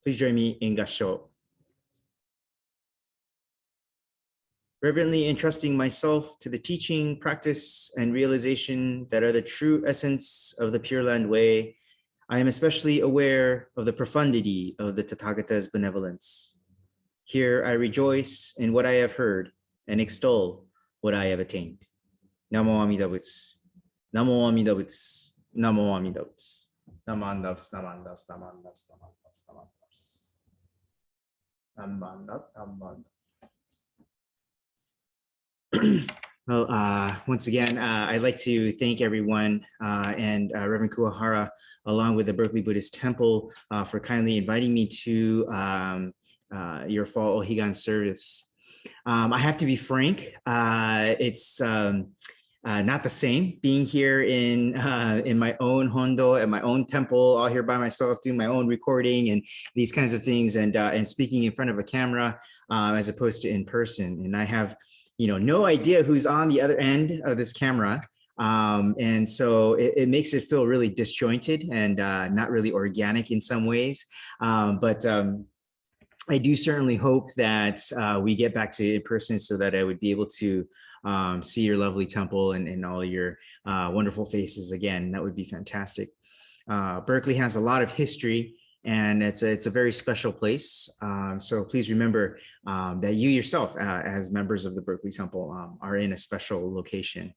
Please join me in Gasho. Reverently entrusting myself to the teaching, practice, and realization that are the true essence of the Pure Land Way, I am especially aware of the profundity of the Tathagata's benevolence. Here I rejoice in what I have heard and extol what I have attained. Namo Amida Butsu. Namo Amida Butsu. Namo Amida Butsu. Namandavs, namandavs, namandavs, namandavs, namandavs. Namandav, namandav. Well, once again, I'd like to thank everyone and Reverend Kuwahara, along with the Berkeley Buddhist Temple, for kindly inviting me to your fall Ohigan service. I have to be frank, it's not the same being here in my own hondo, at my own temple, all here by myself, doing my own recording and these kinds of things, and speaking in front of a camera as opposed to in person. And I have no idea who's on the other end of this camera. And so it makes it feel really disjointed and not really organic in some ways. But I do certainly hope that we get back to in person so that I would be able to see your lovely temple and all your wonderful faces again. That would be fantastic. Berkeley has a lot of history, and it's a very special place. So please remember that you yourself, as members of the Berkeley Temple, are in a special location.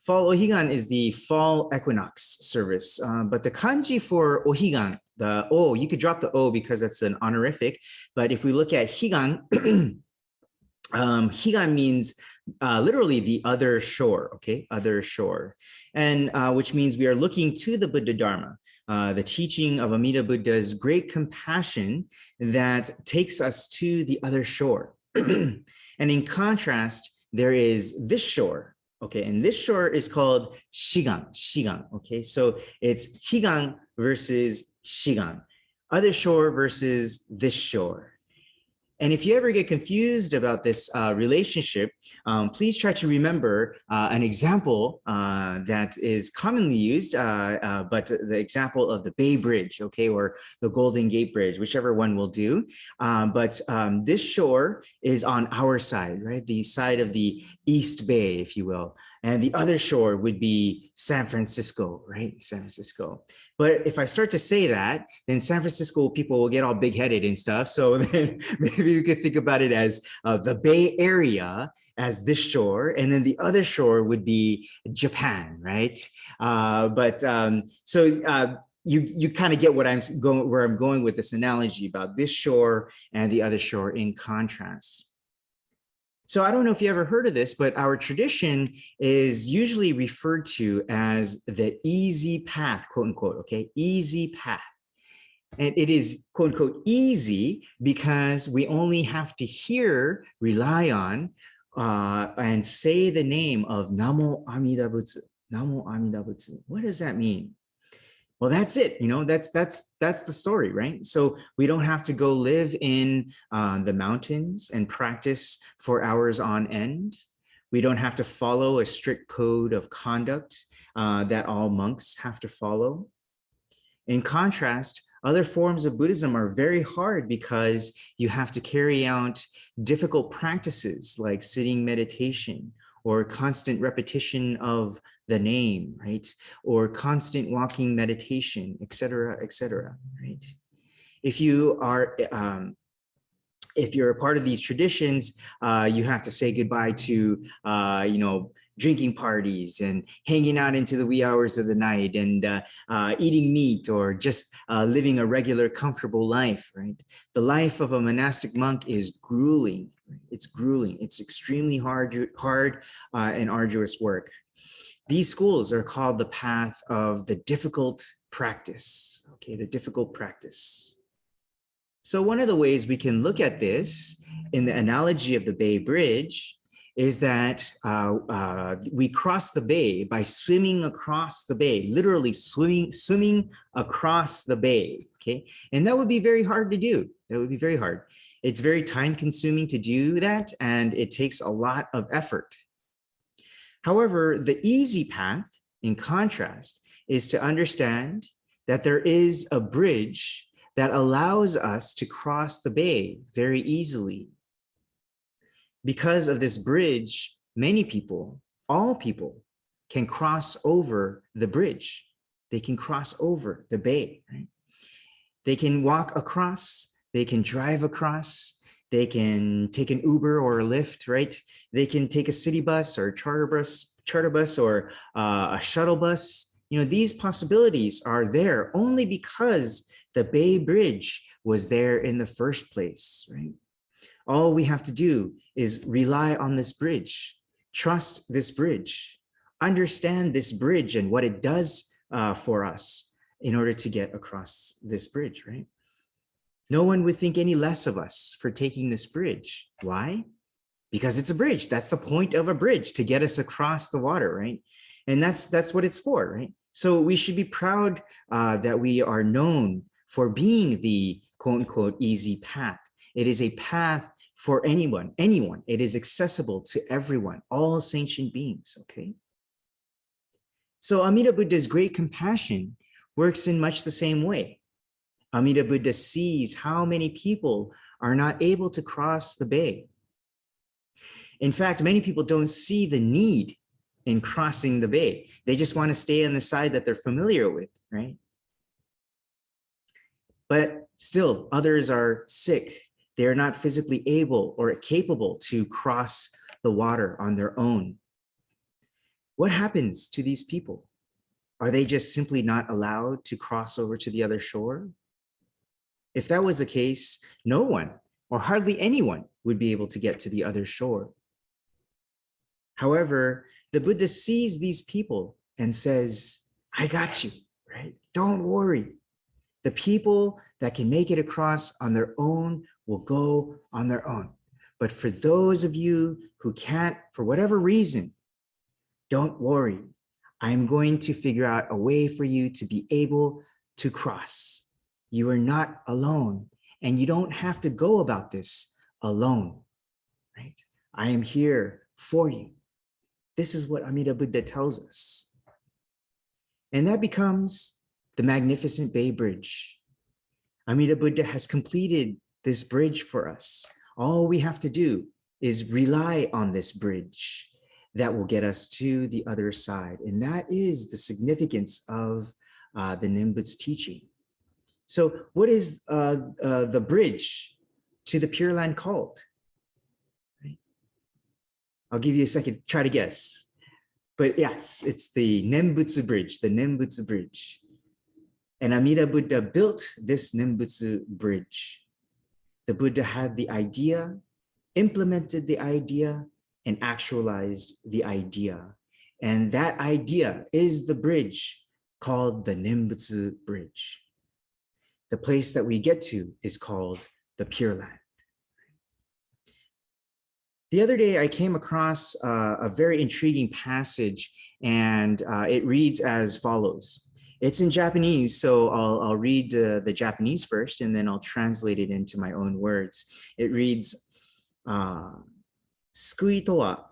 Fall Ohigan is the fall equinox service, but the kanji for Ohigan, the O, you could drop the O because that's an honorific, but if we look at Higan, Higan means literally the other shore, okay, other shore, and which means we are looking to the Buddha Dharma, the teaching of Amida Buddha's great compassion that takes us to the other shore. And in contrast, there is this shore, okay, and this shore is called Shigan, okay, so it's Higan versus Shigan, other shore versus this shore. And if you ever get confused about this relationship, please try to remember an example that is commonly used, but the example of the Bay Bridge, okay, or the Golden Gate Bridge, whichever one will do. But this shore is on our side, right? The side of the East Bay, if you will. And the other shore would be San Francisco, right? San Francisco. But if I start to say that, then San Francisco people will get all big-headed and stuff. So then maybe you could think about it as the Bay Area as this shore, and then the other shore would be Japan, right? You kind of get what where I'm going with this analogy about this shore and the other shore in contrast. So I don't know if you ever heard of this, but our tradition is usually referred to as the easy path, quote unquote, okay, easy path. And it is, quote unquote, easy because we only have to rely on, and say the name of Namo Amida Butsu, Namo Amida Butsu. What does that mean? Well, that's it. That's the story, right? So we don't have to go live in the mountains and practice for hours on end. We don't have to follow a strict code of conduct that all monks have to follow. In contrast, other forms of Buddhism are very hard because you have to carry out difficult practices like sitting meditation, or constant repetition of the name, right? Or constant walking meditation, et cetera, right? If you're a part of these traditions, you have to say goodbye to, drinking parties and hanging out into the wee hours of the night and eating meat, or just living a regular, comfortable life, right? The life of a monastic monk is grueling. It's grueling. It's extremely hard and arduous work. These schools are called the path of the difficult practice, okay, the difficult practice. So one of the ways we can look at this in the analogy of the Bay Bridge is that we cross the bay by swimming across the bay, literally swimming across the bay, okay? And that would be very hard to do. That would be very hard. It's very time consuming to do that, and it takes a lot of effort. However, the easy path, in contrast, is to understand that there is a bridge that allows us to cross the bay very easily. Because of this bridge, many people, all people, can cross over the bridge. They can cross over the bay, right? They can walk across, they can drive across, they can take an Uber or a Lyft, right? They can take a city bus or a charter bus or a shuttle bus. You know, these possibilities are there only because the Bay Bridge was there in the first place, right? All we have to do is rely on this bridge, trust this bridge, understand this bridge and what it does for us in order to get across this bridge, right? No one would think any less of us for taking this bridge. Why? Because it's a bridge. That's the point of a bridge, to get us across the water, right? And that's what it's for, right? So we should be proud that we are known for being the quote unquote easy path. It is a path for anyone. It is accessible to everyone, all sentient beings, okay? So Amida Buddha's great compassion works in much the same way. Amida Buddha sees how many people are not able to cross the bay. In fact, many people don't see the need in crossing the bay. They just want to stay on the side that they're familiar with, right? But still, others are sick. They are not physically able or capable to cross the water on their own. What happens to these people? Are they just simply not allowed to cross over to the other shore? If that was the case, no one or hardly anyone would be able to get to the other shore. However, the Buddha sees these people and says, I got you, right? Don't worry. The people that can make it across on their own will go on their own. But for those of you who can't, for whatever reason, don't worry. I'm going to figure out a way for you to be able to cross. You are not alone, and you don't have to go about this alone, right? I am here for you. This is what Amida Buddha tells us. And that becomes the magnificent Bay Bridge. Amida Buddha has completed this bridge for us. All we have to do is rely on this bridge that will get us to the other side. And that is the significance of the Nimbutsu teaching. So what is the bridge to the Pure Land called? Right? I'll give you a second, try to guess. But yes, it's the Nembutsu Bridge, the Nembutsu Bridge. And Amida Buddha built this Nembutsu Bridge. The Buddha had the idea, implemented the idea, and actualized the idea. And that idea is the bridge called the Nembutsu Bridge. The place that we get to is called the Pure Land. The other day, I came across a very intriguing passage, and it reads as follows. It's in Japanese, so I'll read the Japanese first, and then I'll translate it into my own words. It reads, 救いとは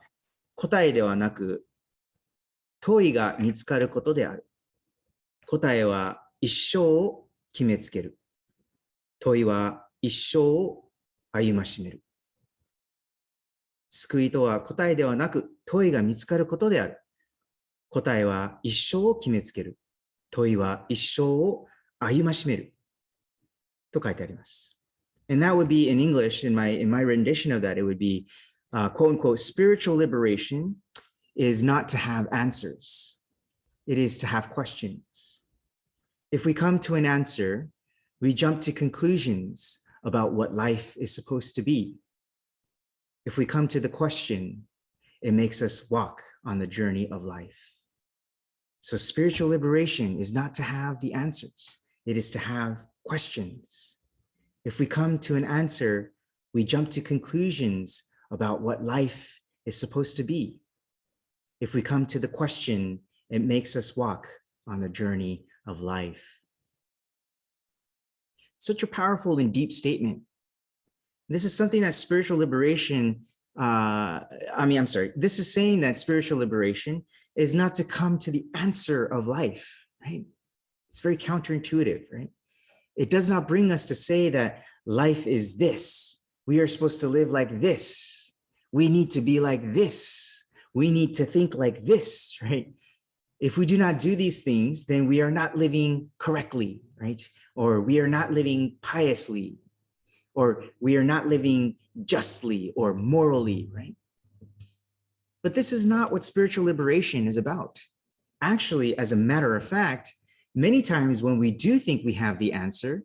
答えではなく、問いが見つかることである。答えは一生を決めつける。問いは一生を歩ましめる。救いとは答えではなく、問いが見つかることである。答えは一生を決めつける。問いは一生を歩ましめる。と書いてあります。And that would be in English, in my rendition of that, it would be, quote unquote, spiritual liberation is not to have answers. It is to have questions. If we come to an answer, we jump to conclusions about what life is supposed to be. If we come to the question, it makes us walk on the journey of life. So spiritual liberation is not to have the answers. It is to have questions. If we come to an answer, we jump to conclusions about what life is supposed to be. If we come to the question, it makes us walk on the journey of life. Such a powerful and deep statement. This is something that spiritual liberation, this is saying that spiritual liberation is not to come to the answer of life, right? It's very counterintuitive, right? It does not bring us to say that life is this. We are supposed to live like this. We need to be like this. We need to think like this, right? If we do not do these things, then we are not living correctly, right? Or we are not living piously, or we are not living justly or morally, right? But this is not what spiritual liberation is about. Actually, as a matter of fact, many times when we do think we have the answer,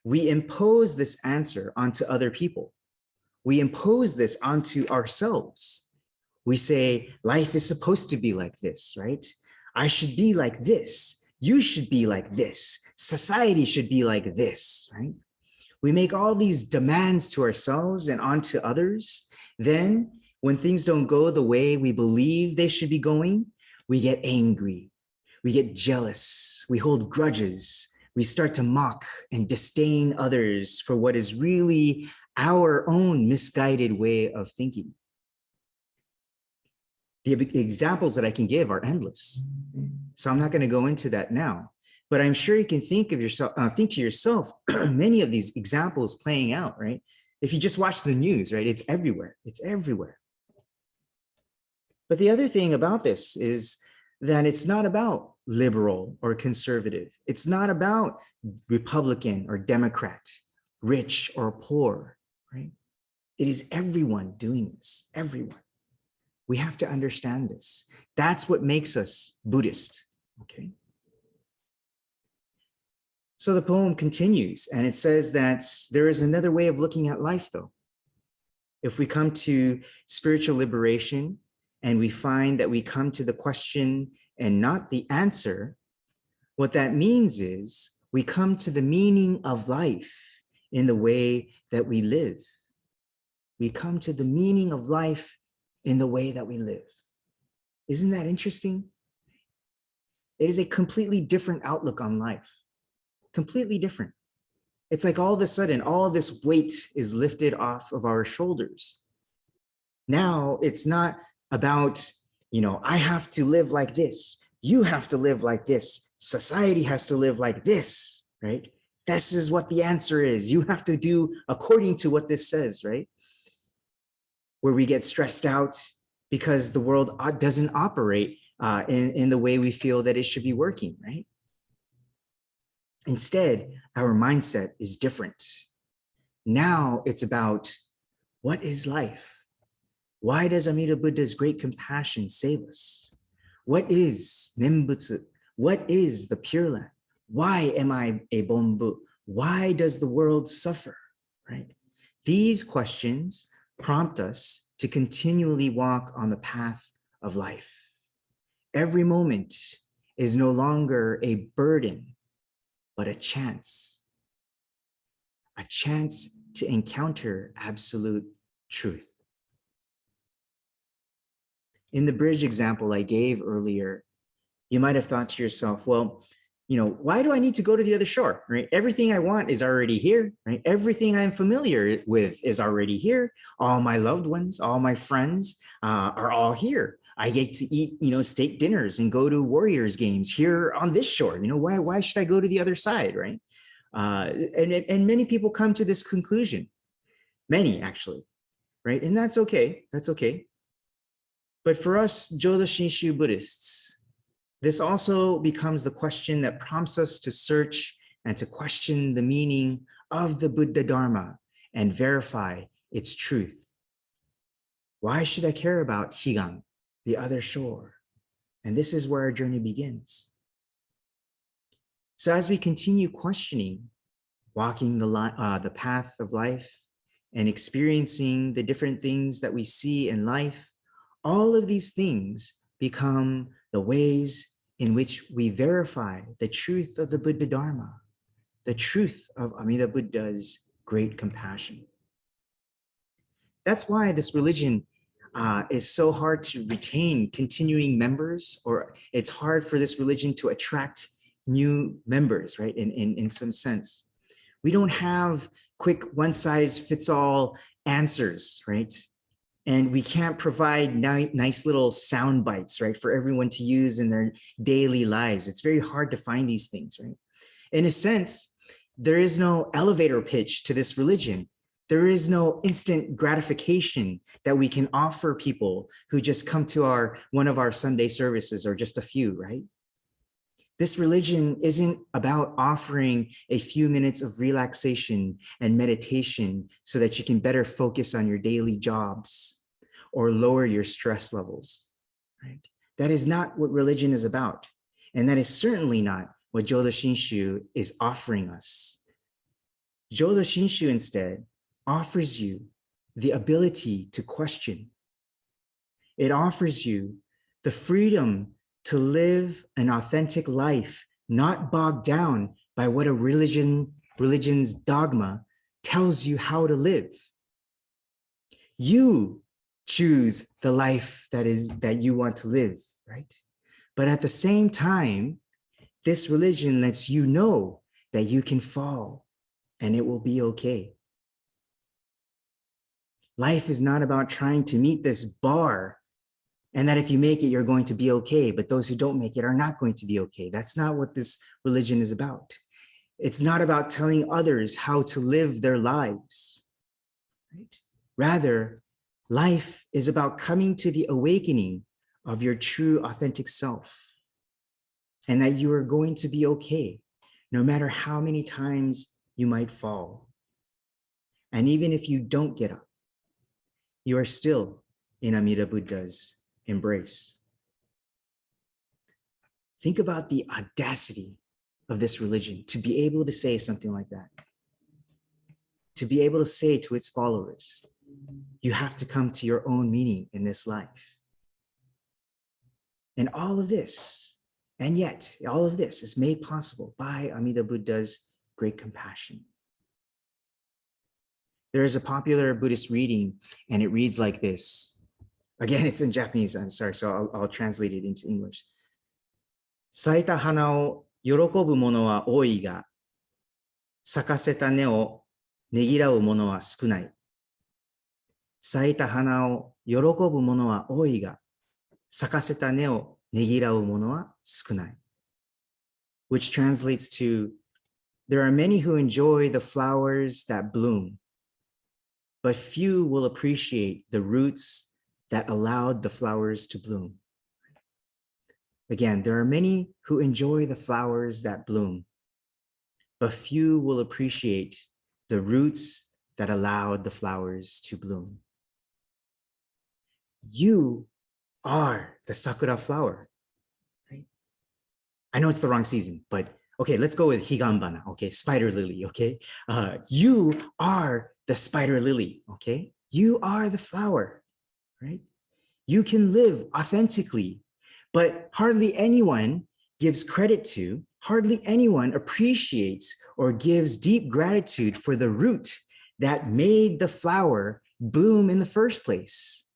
we impose this answer onto other people. We impose this onto ourselves. We say, life is supposed to be like this, right? I should be like this. You should be like this. Society should be like this, right? We make all these demands to ourselves and onto others. Then when things don't go the way we believe they should be going, we get angry. We get jealous. We hold grudges. We start to mock and disdain others for what is really our own misguided way of thinking. The examples that I can give are endless. So I'm not going to go into that now, but I'm sure you can think to yourself, many of these examples playing out, right? If you just watch the news, right? It's everywhere. It's everywhere. But the other thing about this is that it's not about liberal or conservative. It's not about Republican or Democrat, rich or poor, right? It is everyone doing this, everyone. We have to understand this. That's what makes us Buddhist, okay? So the poem continues, and it says that there is another way of looking at life, though. If we come to spiritual liberation and we find that we come to the question and not the answer, what that means is we come to the meaning of life in the way that we live. We come to the meaning of life in the way that we live. Isn't that interesting? It is a completely different outlook on life, completely different. It's like all of a sudden, all this weight is lifted off of our shoulders. Now it's not about, I have to live like this. You have to live like this. Society has to live like this, right? This is what the answer is. You have to do according to what this says, right? Where we get stressed out because the world doesn't operate in the way we feel that it should be working, right? Instead, our mindset is different. Now it's about, what is life? Why does Amida Buddha's great compassion save us? What is Nembutsu? What is the Pure Land? Why am I a Bonbu? Why does the world suffer, right? These questions prompt us to continually walk on the path of life. Every moment is no longer a burden, but a chance to encounter absolute truth. In the bridge example I gave earlier, you might have thought to yourself, well, why do I need to go to the other shore, right? Everything I want is already here, right? Everything I'm familiar with is already here. All my loved ones, all my friends are all here. I get to eat, steak dinners and go to Warriors games here on this shore. Why should I go to the other side, right? And many people come to this conclusion, many actually, right? And that's okay, that's okay. But for us Jodo Shinshu Buddhists, this also becomes the question that prompts us to search and to question the meaning of the Buddha Dharma and verify its truth. Why should I care about Higan, the other shore? And this is where our journey begins. So as we continue questioning, walking the path of life and experiencing the different things that we see in life, all of these things become the ways in which we verify the truth of the Buddha Dharma, the truth of Amida Buddha's great compassion. That's why this religion is so hard to retain continuing members, or it's hard for this religion to attract new members, right? In some sense. We don't have quick one-size-fits-all answers, right? And we can't provide nice little sound bites, right, for everyone to use in their daily lives. It's very hard to find these things, right? In a sense, There is no elevator pitch to this religion. There is no instant gratification that we can offer people who just come to one of our Sunday services, or just a few, right? This religion isn't about offering a few minutes of relaxation and meditation so that you can better focus on your daily jobs or lower your stress levels, right? That is not what religion is about. And that is certainly not what Jodo Shinshu is offering us. Jodo Shinshu instead offers you the ability to question. It offers you the freedom to live an authentic life, not bogged down by what a religion's dogma tells you how to live. You choose the life that you want to live, right? But at the same time, this religion lets you know that you can fall and it will be okay. Life is not about trying to meet this bar and that if you make it, you're going to be okay, but those who don't make it are not going to be okay. That's not what this religion is about. It's not about telling others how to live their lives, right? Rather, life is about coming to the awakening of your true, authentic self, and that you are going to be okay, no matter how many times you might fall. And even if you don't get up, you are still in Amida Buddha's embrace. Think about the audacity of this religion to be able to say something like that. To be able to say to its followers, you have to come to your own meaning in this life. And all of this, and yet all of this is made possible by Amida Buddha's great compassion. There is a popular Buddhist reading, and it reads like this. Again, it's in Japanese, I'm sorry, so I'll translate it into English. 咲いた花を喜ぶ者は多いが、咲かせた根をねぎらう者は少ない。咲いた花を喜ぶ者は多いが、咲かせた根をねぎらう者は少ない。Which translates to, there are many who enjoy the flowers that bloom, but few will appreciate the roots that allowed the flowers to bloom. Again, there are many who enjoy the flowers that bloom, but few will appreciate the roots that allowed the flowers to bloom. You are the Sakura flower, right? I know it's the wrong season, but okay, let's go with Higanbana, okay? Spider lily, okay? You are the spider lily, okay? You are the flower, right? You can live authentically, but hardly anyone gives credit to, hardly anyone appreciates or gives deep gratitude for the root that made the flower bloom in the first place,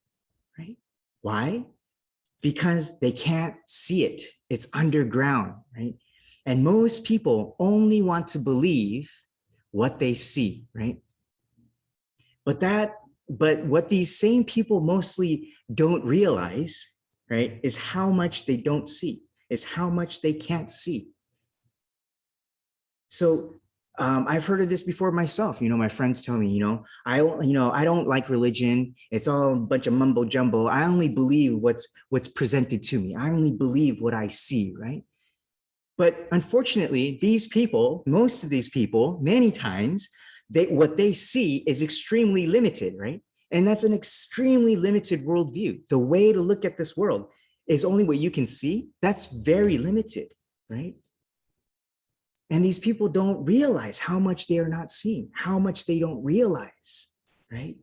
right? Why? Because they can't see it. It's underground, right? And most people only want to believe what they see, right? But what these same people mostly don't realize, right, is how much they don't see, is how much they can't see. So I've heard of this before myself. You know, my friends tell me, I don't like religion. It's all a bunch of mumbo jumbo. I only believe what's presented to me. I only believe what I see, right? But unfortunately, these people, most of these people, many times, what they see is extremely limited, right? And that's an extremely limited worldview. The way to look at this world is only what you can see. That's very limited, right? And these people don't realize how much they are not seeing, how much they don't realize, right?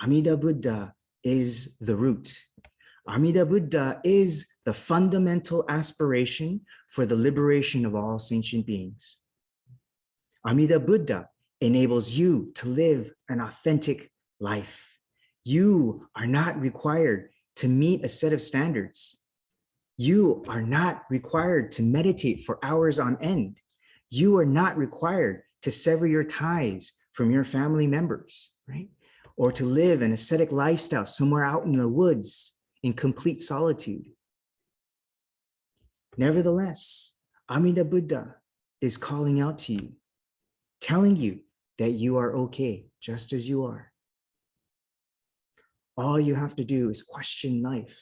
Amida Buddha is the root. Amida Buddha is the fundamental aspiration for the liberation of all sentient beings. Amida Buddha enables you to live an authentic life. You are not required to meet a set of standards. You are not required to meditate for hours on end. You are not required to sever your ties from your family members, right? Or to live an ascetic lifestyle somewhere out in the woods in complete solitude. Nevertheless, Amida Buddha is calling out to you, telling you that you are okay just as you are. All you have to do is question life,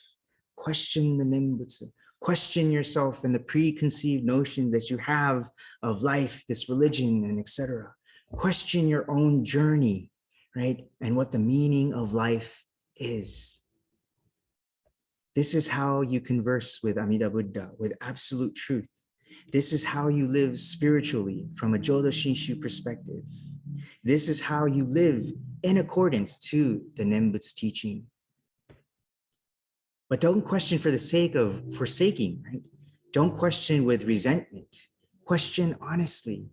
question the Nembutsu, question yourself and the preconceived notion that you have of life, this religion, and etc. Question your own journey, right? And what the meaning of life is. This is how you converse with Amida Buddha, with absolute truth. This is how you live spiritually from a Jodo Shinshu perspective. This is how you live in accordance to the Nembutsu teaching. But don't question for the sake of forsaking, right? Don't question with resentment. Question honestly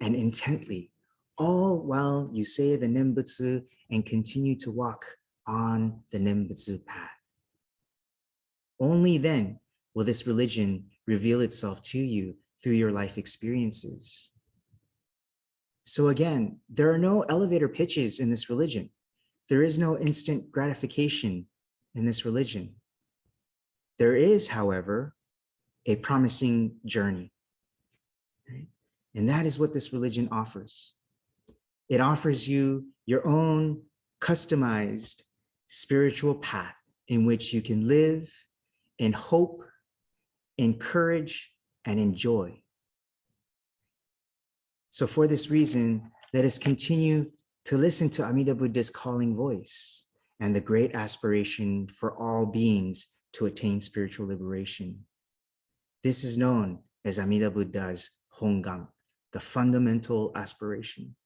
and intently, all while you say the Nembutsu and continue to walk on the Nembutsu path. Only then will this religion reveal itself to you through your life experiences. So again, there are no elevator pitches in this religion. There is no instant gratification in this religion. There is, however, a promising journey. Right? And that is what this religion offers. It offers you your own customized spiritual path in which you can live in hope, in courage, and in joy. So for this reason, let us continue to listen to Amida Buddha's calling voice and the great aspiration for all beings to attain spiritual liberation. This is known as Amida Buddha's Hongan, the fundamental aspiration.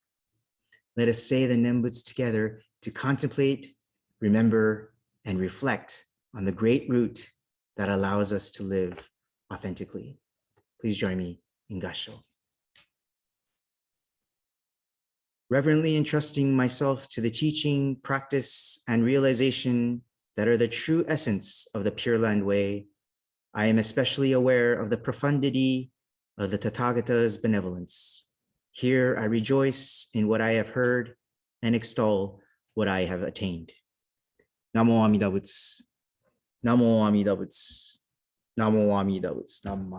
Let us say the Nembutsu together to contemplate, remember, and reflect on the great root that allows us to live authentically. Please join me in Gassho. Reverently entrusting myself to the teaching, practice, and realization that are the true essence of the Pure Land Way, I am especially aware of the profundity of the Tathagata's benevolence. Here I rejoice in what I have heard and extol what I have attained. Namo Amida Butsu. Namo Amida Butsu. Namo Amida Butsu. Nam